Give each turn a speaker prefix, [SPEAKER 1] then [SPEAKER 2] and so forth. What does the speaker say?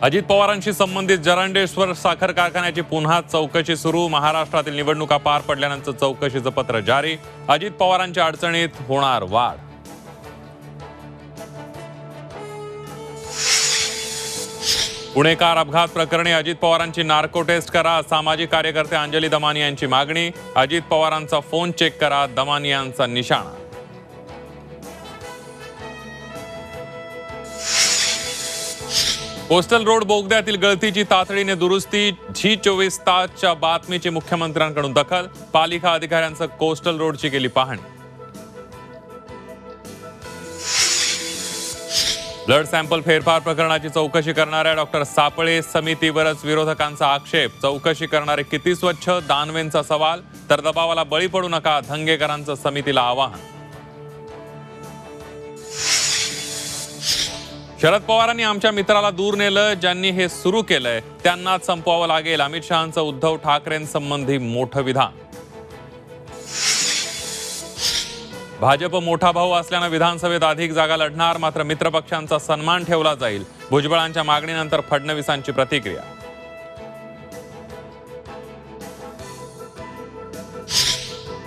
[SPEAKER 1] अजित पवारांशी संबंधित जरांडेश्वर साखर कारखान्याची पुन्हा चौकशी सुरू. महाराष्ट्रातील निवडणुका पार पडल्यानंतर चौकशीचं पत्र जारी. अजित पवारांच्या अडचणीत होणार वाढ. पुणेकार अपघात प्रकरणी अजित पवारांची नार्को टेस्ट करा. सामाजिक कार्यकर्ते अंजली दमानी यांची मागणी. अजित पवारांचा फोन चेक करा, दमानी यांचा निशाणा. कोस्टल रोड बोगद्यातील गळतीची तातडीने दुरुस्ती. झी24 तासच्या बातमीची मुख्यमंत्र्यांकडून दखल. पालिका अधिकाऱ्यांचं कोस्टल रोडची केली पाहणी. ब्लड सॅम्पल फेरफार प्रकरणाची चौकशी करणाऱ्या डॉक्टर सापळे समितीवरच विरोधकांचा आक्षेप. चौकशी करणारे किती स्वच्छ, दानवेंचा सवाल. तर दबावाला बळी पडू नका, धंगेकरांचं समितीला आवाहन. शरद पवारांनी आमच्या मित्राला दूर नेलं. ज्यांनी हे सुरू केलंय त्यांनाच संपवावं लागेल. अमित शहांचं उद्धव ठाकरेंसंबंधी मोठं विधान. भाजप मोठा भाऊ असल्यानं विधानसभेत अधिक जागा लढणार. मात्र मित्रपक्षांचा सन्मान ठेवला जाईल. भुजबळांच्या मागणीनंतर फडणवीसांची प्रतिक्रिया.